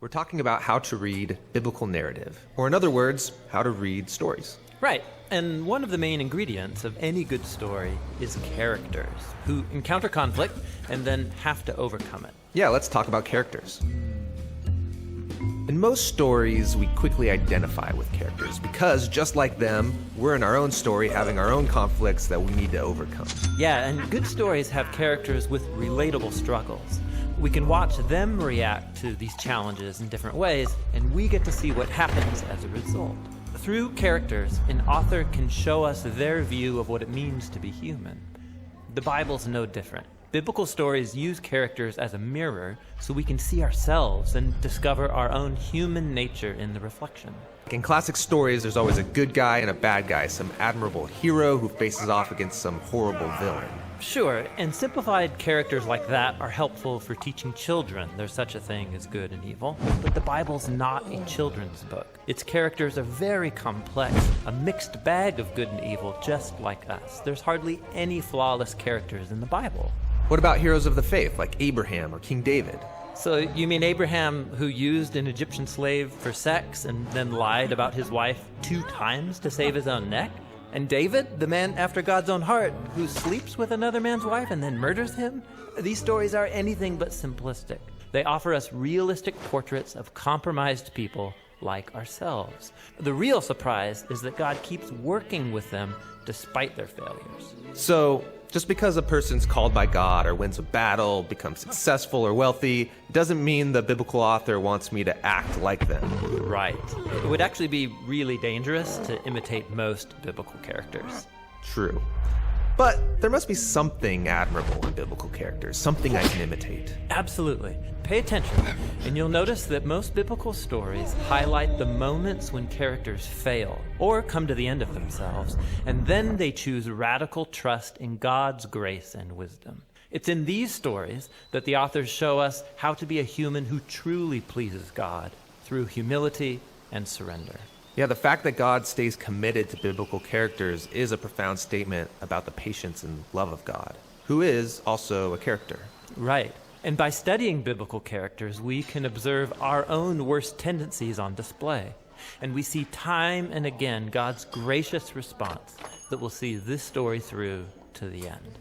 We're talking about how to read biblical narrative, or in other words, how to read stories. Right. And one of the main ingredients of any good story is characters who encounter conflict and then have to overcome it. Yeah, let's talk about characters. In most stories, we quickly identify with characters because, just like them, we're in our own story having our own conflicts that we need to overcome. Yeah, and good stories have characters with relatable struggles. We can watch them react to these challenges in different ways, and we get to see what happens as a result. Through characters, an author can show us their view of what it means to be human. The Bible's no different. Biblical stories use characters as a mirror so we can see ourselves and discover our own human nature in the reflection. In classic stories, there's always a good guy and a bad guy, some admirable hero who faces off against some horrible villain. Sure, and simplified characters like that are helpful for teaching children there's such a thing as good and evil. But the Bible's not a children's book. Its characters are very complex, a mixed bag of good and evil, just like us. There's hardly any flawless characters in the Bible. What about heroes of the faith, like Abraham or King David? So you mean Abraham, who used an Egyptian slave for sex and then lied about his wife 2 times to save his own neck? And David, the man after God's own heart, who sleeps with another man's wife and then murders him? These stories are anything but simplistic. They offer us realistic portraits of compromised people like ourselves. The real surprise is that God keeps working with them despite their failures. So, just because a person's called by God or wins a battle, becomes successful or wealthy, doesn't mean the biblical author wants me to act like them. Right. It would actually be really dangerous to imitate most biblical characters. True. But there must be something admirable in biblical characters, something I can imitate. Absolutely. Pay attention, and you'll notice that most biblical stories highlight the moments when characters fail or come to the end of themselves, and then they choose radical trust in God's grace and wisdom. It's in these stories that the authors show us how to be a human who truly pleases God through humility and surrender. Yeah, the fact that God stays committed to biblical characters is a profound statement about the patience and love of God, who is also a character. Right. And by studying biblical characters, we can observe our own worst tendencies on display. And we see time and again God's gracious response that will see this story through to the end.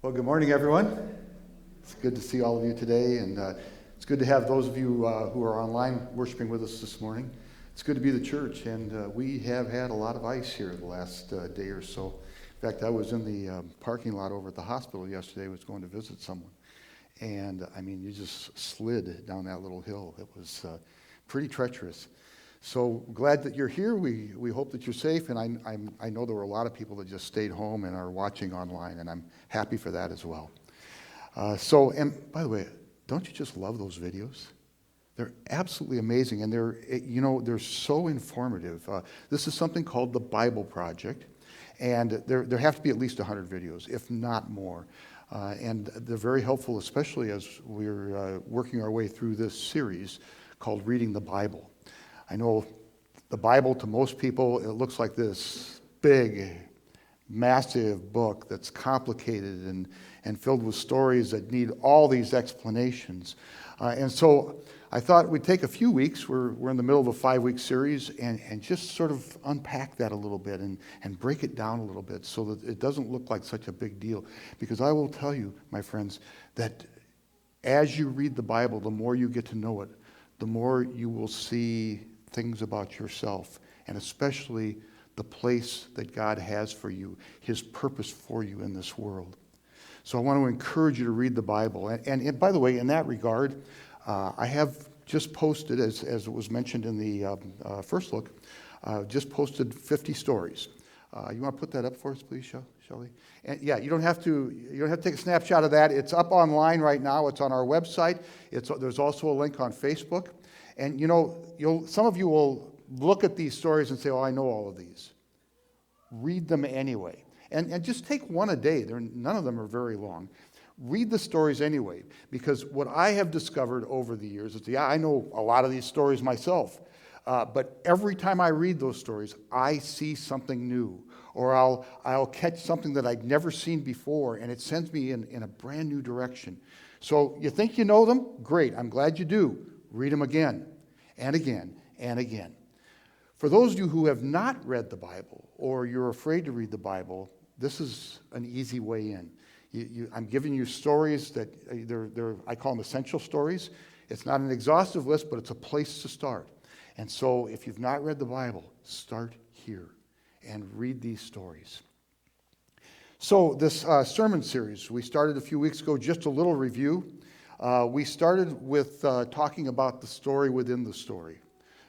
Well, good morning, everyone. It's good to see all of you today, and it's good to have those of you who are online worshiping with us this morning. It's good to be the church, and we have had a lot of ice here the last day or so. In fact, I was in the parking lot over at the hospital yesterday. I was going to visit someone, and I mean, you just slid down that little hill. It was pretty treacherous. So glad that you're here. We hope that you're safe, and I know there were a lot of people that just stayed home and are watching online, and I'm happy for that as well. And by the way, don't you just love those videos? They're absolutely amazing, and they're so informative. This is something called the Bible Project, and there have to be at least 100 videos, if not more. And they're very helpful, especially as we're working our way through this series called Reading the Bible. I know the Bible, to most people, it looks like this big, massive book that's complicated and filled with stories that need all these explanations. And so I thought we'd take a few weeks, we're in the middle of a 5-week series, and just sort of unpack that a little bit and break it down a little bit so that it doesn't look like such a big deal. Because I will tell you, my friends, that as you read the Bible, the more you get to know it, the more you will see things about yourself, and especially the place that God has for you, His purpose for you in this world. So I want to encourage you to read the Bible. And by the way, in that regard, I have just posted, as it was mentioned in the first look, just posted 50 stories. You want to put that up for us, please, Shelley? And yeah, you don't have to take a snapshot of that. It's up online right now. It's on our website. There's also a link on Facebook. And some of you will look at these stories and say, "Oh, I know all of these." Read them anyway. And just take one a day. None of them are very long. Read the stories anyway, because what I have discovered over the years is, I know a lot of these stories myself, But every time I read those stories, I see something new, or I'll catch something that I'd never seen before, and it sends me in a brand new direction. So you think you know them? Great, I'm glad you do. Read them again, and again, and again. For those of you who have not read the Bible, or you're afraid to read the Bible, this is an easy way in. I'm giving you stories that I call them essential stories. It's not an exhaustive list, but it's a place to start. And so if you've not read the Bible, start here and read these stories. So this sermon series, we started a few weeks ago, just a little review. We started with talking about the story within the story,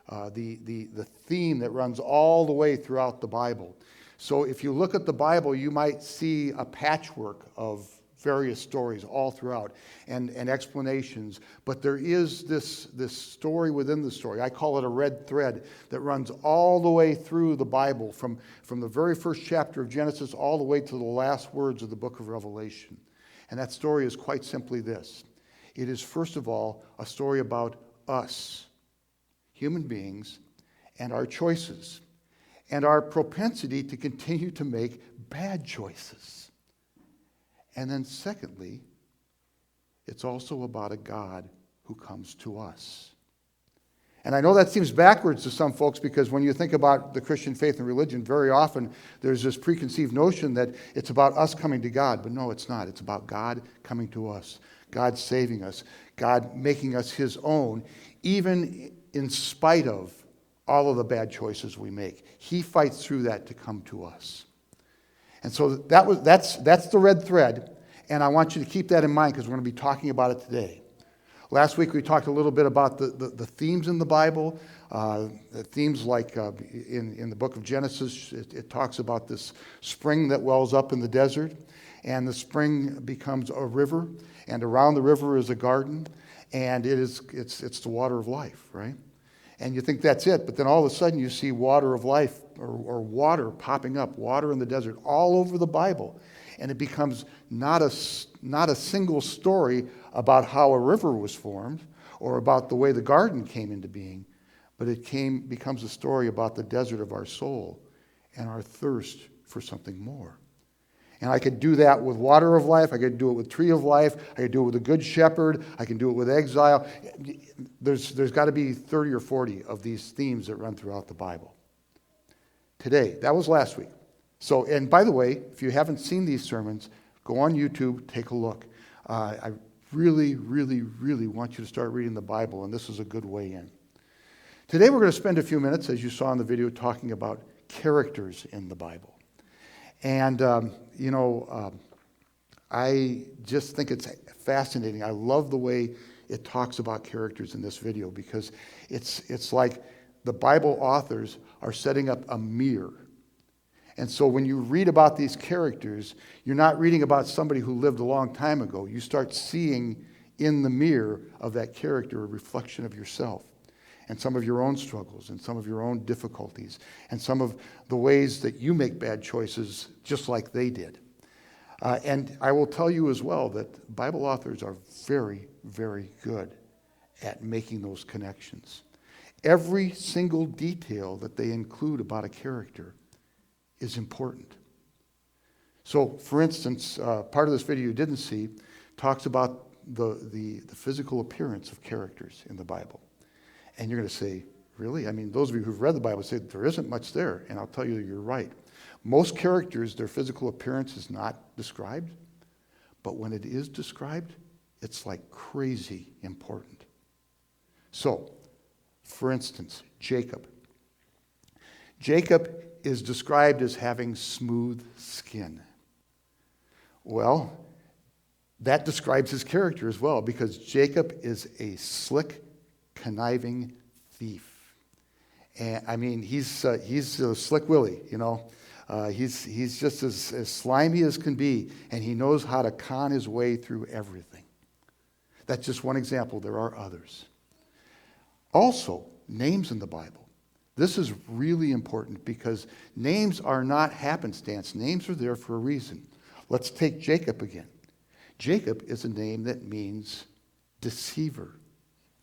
the theme that runs all the way throughout the Bible. So if you look at the Bible, you might see a patchwork of various stories all throughout and explanations, but there is this story within the story. I call it a red thread that runs all the way through the Bible, from the very first chapter of Genesis all the way to the last words of the book of Revelation. And that story is quite simply this. It is, first of all, a story about us, human beings, and our choices, and our propensity to continue to make bad choices. And then secondly, it's also about a God who comes to us. And I know that seems backwards to some folks, because when you think about the Christian faith and religion, very often there's this preconceived notion that it's about us coming to God. But no, it's not. It's about God coming to us, God saving us, God making us his own, even in spite of all of the bad choices we make. He fights through that to come to us. And so that's the red thread, and I want you to keep that in mind, because we're going to be talking about it today. Last week we talked a little bit about the themes in the Bible. The themes like in the book of Genesis, it talks about this spring that wells up in the desert, and the spring becomes a river, and around the river is a garden, and it's the water of life, right? And you think that's it, but then all of a sudden you see water of life, or water popping up, water in the desert, all over the Bible. And it becomes not a single story about how a river was formed or about the way the garden came into being, but it becomes a story about the desert of our soul and our thirst for something more. And I could do that with water of life. I could do it with tree of life. I could do it with the good shepherd. I can do it with exile. There's got to be 30 or 40 of these themes that run throughout the Bible. Today, that was last week. So, and by the way, if you haven't seen these sermons, go on YouTube, take a look. I really, really, really want you to start reading the Bible, and this is a good way in. Today we're going to spend a few minutes, as you saw in the video, talking about characters in the Bible. And, I just think it's fascinating. I love the way it talks about characters in this video, because it's like the Bible authors are setting up a mirror. And so when you read about these characters, you're not reading about somebody who lived a long time ago. You start seeing in the mirror of that character a reflection of yourself, and some of your own struggles, and some of your own difficulties, and some of the ways that you make bad choices just like they did. And I will tell you as well that Bible authors are very, very good at making those connections. Every single detail that they include about a character is important. So, for instance, part of this video you didn't see talks about the physical appearance of characters in the Bible. And you're going to say, really? I mean, those of you who've read the Bible say there isn't much there. And I'll tell you, you're right. Most characters, their physical appearance is not described. But when it is described, it's like crazy important. So, for instance, Jacob. Jacob is described as having smooth skin. Well, that describes his character as well, because Jacob is a slick, conniving thief. And I mean, he's a slick Willie, you know. He's just as slimy as can be, and he knows how to con his way through everything. That's just one example. There are others. Also, names in the Bible. This is really important, because names are not happenstance. Names are there for a reason. Let's take Jacob again. Jacob is a name that means deceiver.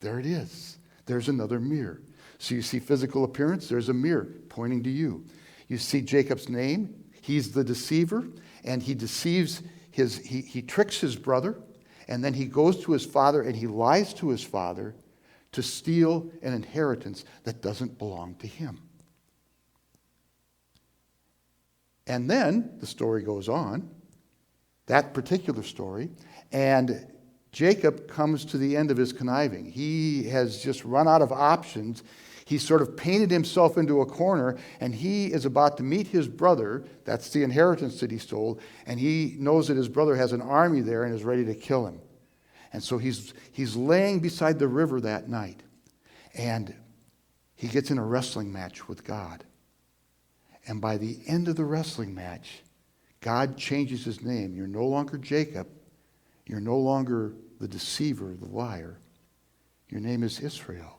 There it is. There's another mirror. So you see physical appearance, there's a mirror pointing to you. You see Jacob's name, he's the deceiver, and he deceives he tricks his brother, and then he goes to his father and he lies to his father to steal an inheritance that doesn't belong to him. And then the story goes on, that particular story, and Jacob comes to the end of his conniving. He has just run out of options. He's sort of painted himself into a corner, and he is about to meet his brother. That's the inheritance that he stole, and he knows that his brother has an army there and is ready to kill him. And so he's laying beside the river that night, and he gets in a wrestling match with God. And by the end of the wrestling match, God changes his name. You're no longer Jacob. You're no longer the deceiver, the liar. Your name is Israel.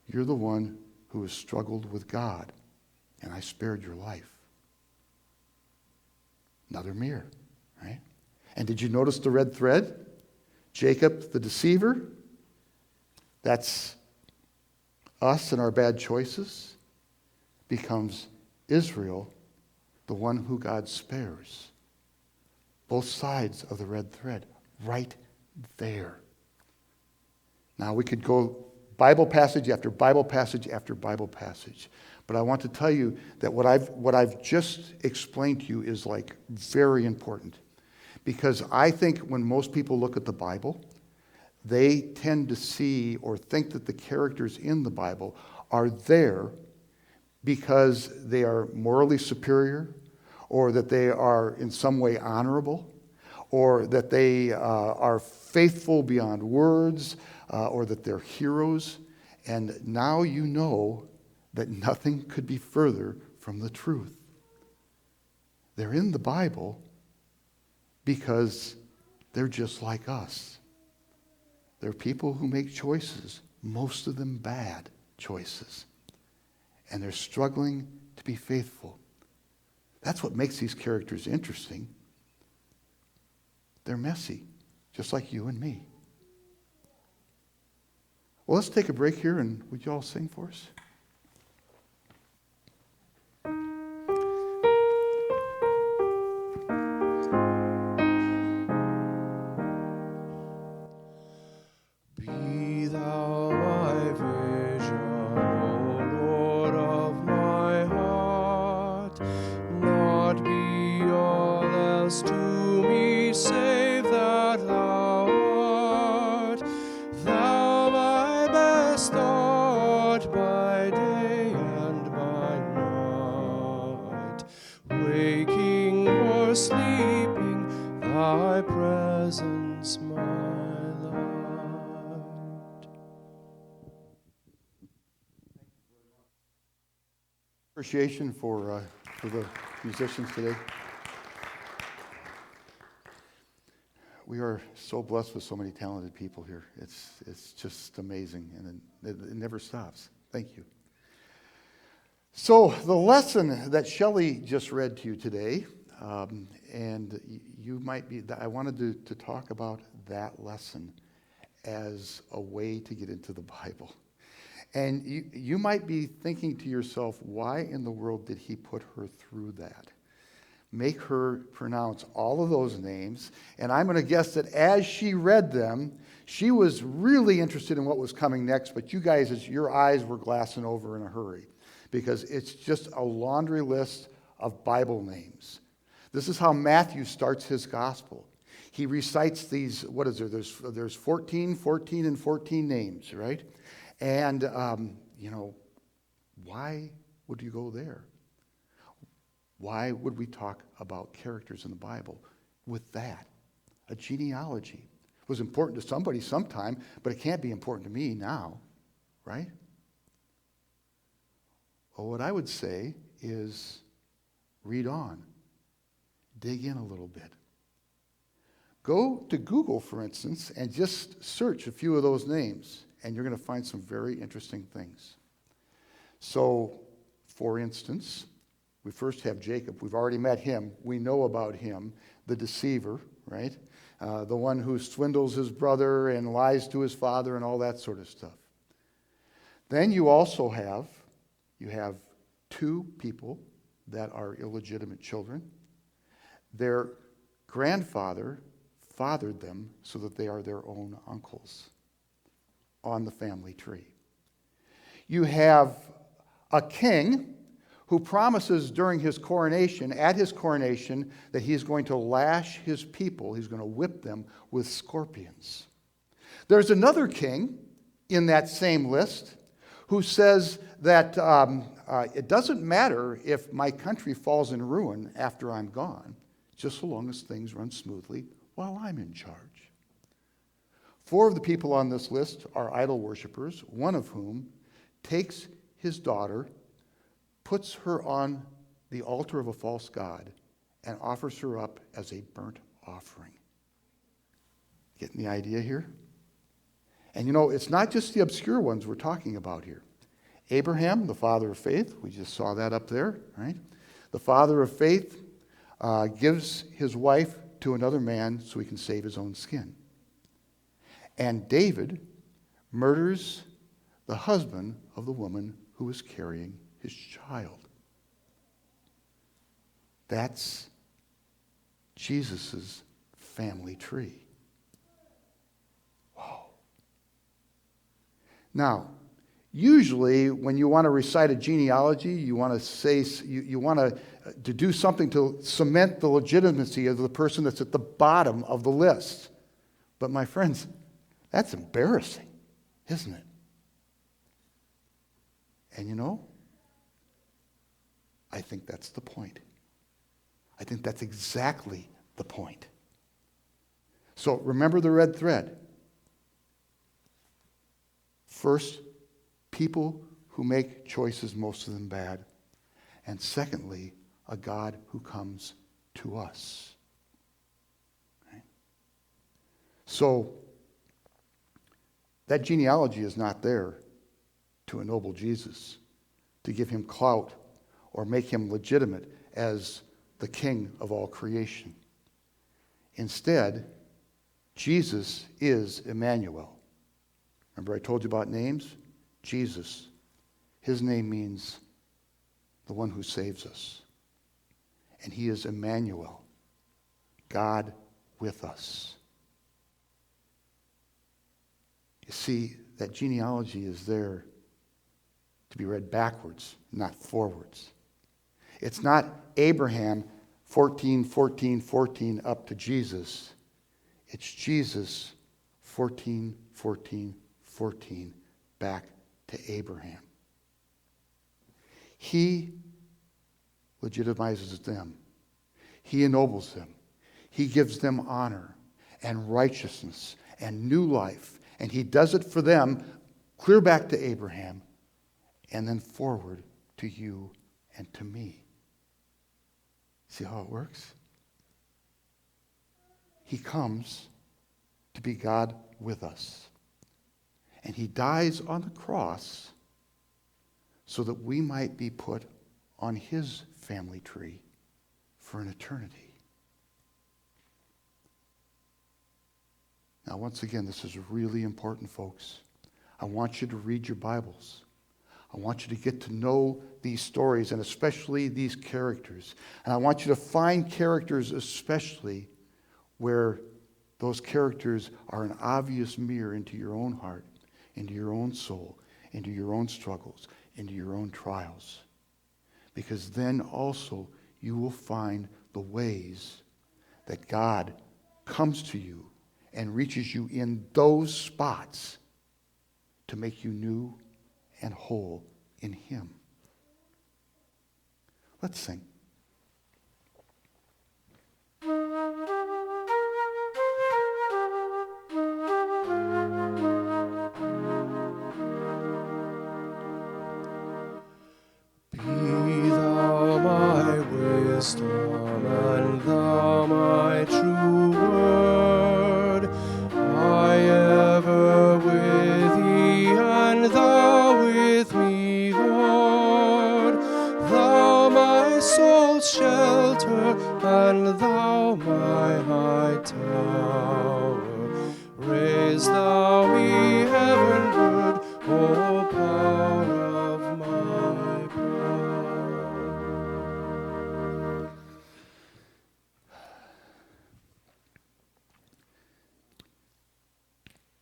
You're the one who has struggled with God, and I spared your life. Another mirror, right? And did you notice the red thread? Jacob, the deceiver. That's us and our bad choices. Becomes Israel, the one who God spares. Both sides of the red thread, right there. Now we could go Bible passage after Bible passage after Bible passage, but I want to tell you that what I've just explained to you is like very important, because I think when most people look at the Bible, they tend to see or think that the characters in the Bible are there because they are morally superior, or that they are in some way honorable, or that they are faithful beyond words, or that they're heroes. And now you know that nothing could be further from the truth. They're in the Bible because they're just like us. They're people who make choices, most of them bad choices. And they're struggling to be faithful. That's what makes these characters interesting. They're messy, just like you and me. Well, let's take a break here, and would you all sing for us? Be thou my vision, O Lord of my heart, not be all else to me save that thou art. Thou my best thought by day and by night, waking or sleeping, thy presence my light. Appreciation for the musicians today. We are so blessed with so many talented people here. It's just amazing, and it never stops. Thank you. So the lesson that Shelley just read to you today, and you might be, I wanted to talk about that lesson as a way to get into the Bible. And you might be thinking to yourself, why in the world did he put her through that? Make her pronounce all of those names. And I'm going to guess that as she read them, she was really interested in what was coming next, but you guys, your eyes were glassing over in a hurry, because it's just a laundry list of Bible names. This is how Matthew starts his gospel. He recites these, what is there? There's 14 and 14 names, right? And, why would you go there? Why would we talk about characters in the Bible with that? A genealogy. It was important to somebody sometime, but it can't be important to me now, right? Well, what I would say is read on. Dig in a little bit. Go to Google, for instance, and just search a few of those names, and you're going to find some very interesting things. So, for instance, we first have Jacob. We've already met him. We know about him, the deceiver, right? The one who swindles his brother and lies to his father and all that sort of stuff. Then you also have two people that are illegitimate children. Their grandfather fathered them so that they are their own uncles on the family tree. You have a king who promises during his coronation, at his coronation, that he is going to lash his people, he's going to whip them with scorpions. There's another king in that same list who says that it doesn't matter if my country falls in ruin after I'm gone, just so long as things run smoothly while I'm in charge. 4 of the people on this list are idol worshipers, one of whom takes his daughter, puts her on the altar of a false god, and offers her up as a burnt offering. Getting the idea here? And it's not just the obscure ones we're talking about here. Abraham, the father of faith, we just saw that up there, right? The father of faith gives his wife to another man so he can save his own skin. And David murders the husband of the woman who was carrying his child. That's Jesus' family tree. Wow. Now, usually when you want to recite a genealogy, you want to say you want to do something to cement the legitimacy of the person that's at the bottom of the list. But my friends, that's embarrassing, isn't it? And I think that's the point. I think that's exactly the point. So remember the red thread. First, people who make choices, most of them bad. And secondly, a God who comes to us. Okay? So that genealogy is not there to ennoble Jesus, to give him clout or make him legitimate as the king of all creation. Instead, Jesus is Emmanuel. Remember I told you about names? Jesus. His name means the one who saves us. And he is Emmanuel, God with us. You see, that genealogy is there to be read backwards, not forwards. It's not Abraham 14, 14, 14 up to Jesus. It's Jesus 14, 14, 14 back to Abraham. He legitimizes them. He ennobles them. He gives them honor and righteousness and new life. And he does it for them clear back to Abraham and then forward to you and to me. See how it works? He comes to be God with us. And he dies on the cross so that we might be put on his family tree for an eternity. Now, once again, this is really important, folks. I want you to read your Bibles. I want you to get to know these stories, and especially these characters. And I want you to find characters especially where those characters are an obvious mirror into your own heart, into your own soul, into your own struggles, into your own trials. Because then also you will find the ways that God comes to you and reaches you in those spots to make you new and whole in him. Let's sing. Be thou my wisdom, and thou my true word. I ever with thee, and thou with me, Lord. Thou my soul's shelter, and thou my high tower. Raise thou me heavenward, O power of my prayer.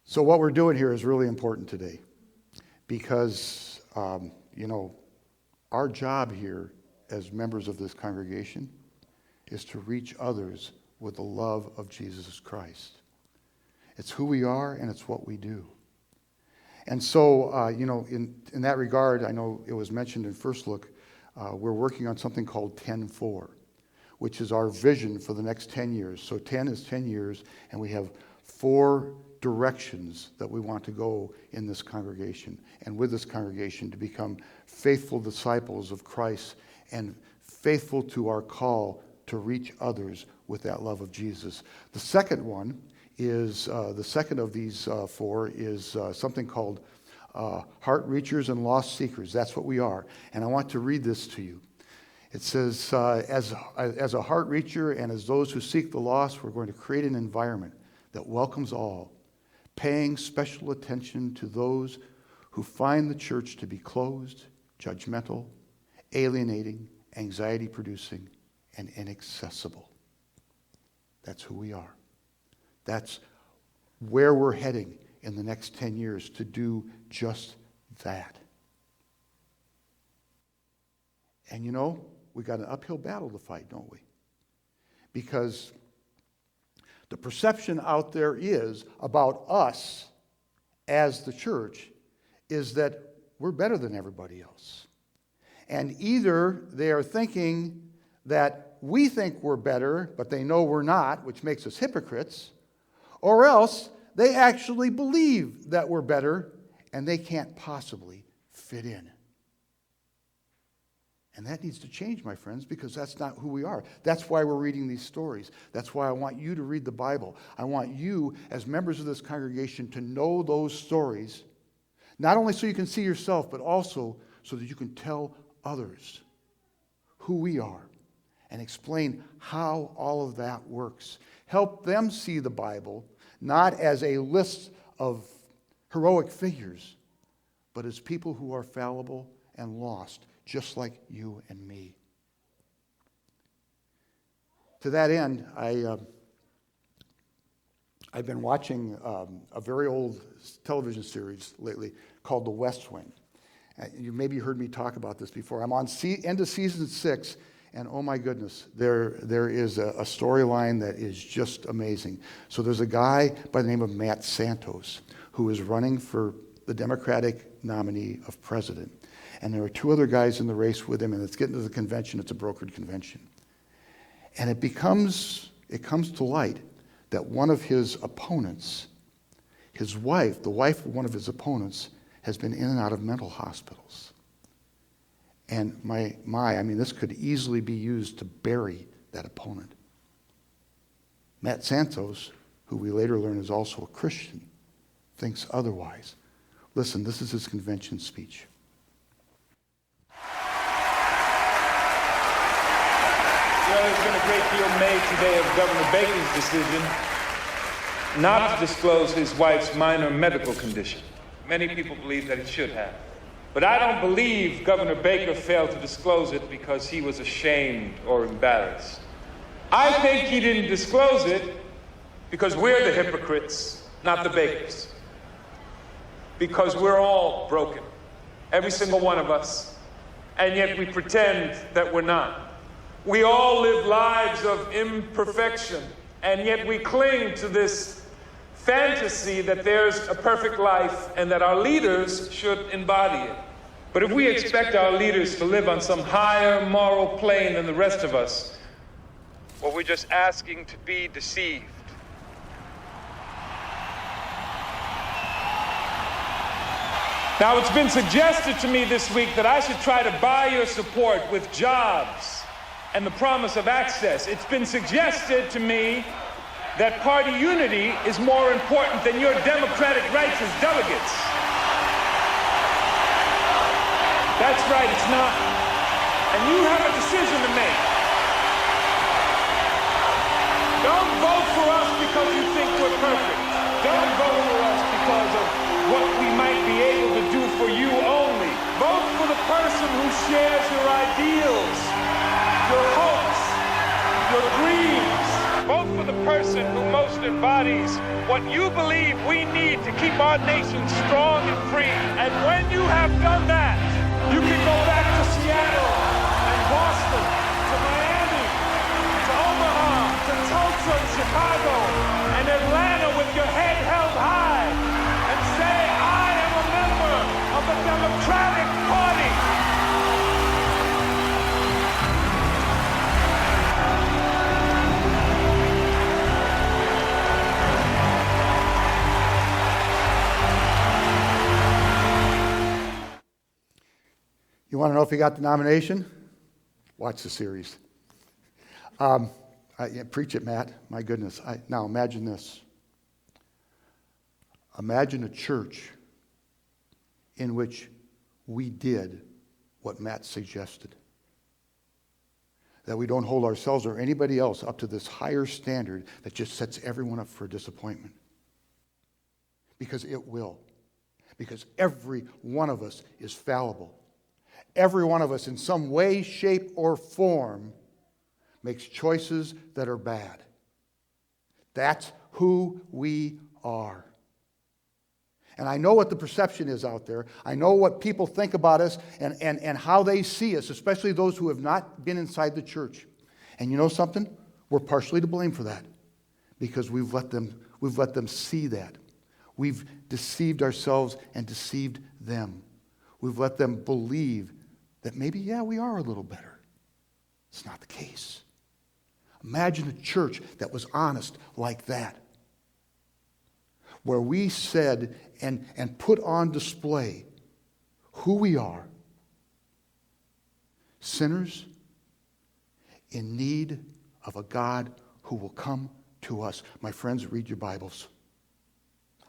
So what we're doing here is really important today because, our job here as members of this congregation is to reach others with the love of Jesus Christ. It's who we are and it's what we do. And so, in that regard, I know it was mentioned in First Look, we're working on something called 10-4, which is our vision for the next 10 years. So 10 is 10 years, and we have 4 directions that we want to go in this congregation and with this congregation to become faithful disciples of Christ and faithful to our call to reach others with that love of Jesus. The second one is, the second of these 4 is something called Heart Reachers and Lost Seekers. That's what we are. And I want to read this to you. It says, as a heart reacher and as those who seek the lost, we're going to create an environment that welcomes all, paying special attention to those who find the church to be closed, judgmental, alienating, anxiety-producing, and inaccessible. That's who we are. That's where we're heading in the next 10 years, to do just that. And we got an uphill battle to fight, don't we? Because the perception out there is about us as the church is that we're better than everybody else. And either they are thinking that we think we're better, but they know we're not, which makes us hypocrites, or else they actually believe that we're better and they can't possibly fit in. And that needs to change, my friends, because that's not who we are. That's why we're reading these stories. That's why I want you to read the Bible. I want you, as members of this congregation, to know those stories, not only so you can see yourself, but also so that you can tell others who we are and explain how all of that works. Help them see the Bible not as a list of heroic figures, but as people who are fallible and lost, just like you and me. To that end, I've been watching a very old television series lately called The West Wing. You maybe heard me talk about this before. I'm on end of season 6, and oh my goodness, there is a storyline that is just amazing. So there's a guy by the name of Matt Santos who is running for the Democratic nominee of president. And there are 2 other guys in the race with him, and it's getting to the convention. It's a brokered convention. And it comes to light that one of his opponents, his wife, the wife of one of his opponents, has been in and out of mental hospitals. And this could easily be used to bury that opponent. Matt Santos, who we later learn is also a Christian, thinks otherwise. Listen, this is his convention speech. There's been a great deal made today of Governor Baker's decision not to disclose his wife's minor medical condition. Many people believe that he should have. But I don't believe Governor Baker failed to disclose it because he was ashamed or embarrassed. I think he didn't disclose it because we're the hypocrites, not the Bakers. Because we're all broken, every single one of us, and yet we pretend that we're not. We all live lives of imperfection, and yet we cling to this fantasy that there's a perfect life and that our leaders should embody it. But if we expect our leaders to live on some higher moral plane than the rest of us, well, we're just asking to be deceived. Now, it's been suggested to me this week that I should try to buy your support with jobs and the promise of access. It's been suggested to me that party unity is more important than your democratic rights as delegates. That's right, it's not. And you have a decision to make. Don't vote for us because you think we're perfect. Don't vote for us because of what we might be able to do shares your ideals, your hopes, your dreams. Vote for the person who most embodies what you believe we need to keep our nation strong and free. And when you have done that, you can go back to Seattle and Boston, to Miami, to Omaha, to Tulsa and Chicago, and Atlanta with your head held high and say, I am a member of the Democratic Party. You want to know if he got the nomination? Watch the series. Preach it, Matt. My goodness. Now imagine this. Imagine a church in which we did what Matt suggested. That we don't hold ourselves or anybody else up to this higher standard that just sets everyone up for disappointment. Because it will. Because every one of us is fallible. Every one of us in some way, shape, or form makes choices that are bad. That's who we are. And I know what the perception is out there. I know what people think about us and how they see us, especially those who have not been inside the church. And you know something? We're partially to blame for that because we've let them see that. We've deceived ourselves and deceived them. We've let them believe that maybe, yeah, we are a little better. It's not the case. Imagine a church that was honest like that, where we said and put on display who we are. Sinners in need of a God who will come to us. My friends, read your Bibles.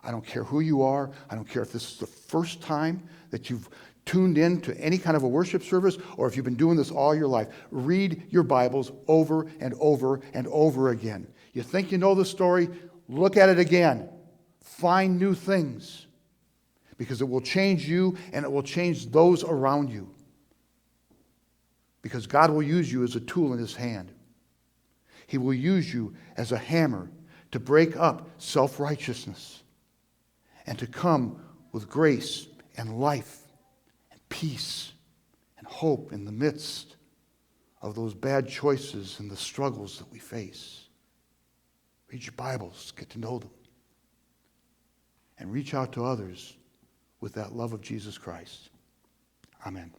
I don't care who you are. I don't care if this is the first time that you've tuned in to any kind of a worship service or if you've been doing this all your life. Read your Bibles over and over and over again. You think you know the story? Look at it again. Find new things because it will change you and it will change those around you. Because God will use you as a tool in His hand. He will use you as a hammer to break up self-righteousness and to come with grace and life and peace and hope in the midst of those bad choices and the struggles that we face. Read your Bibles, get to know them, and reach out to others with that love of Jesus Christ. Amen.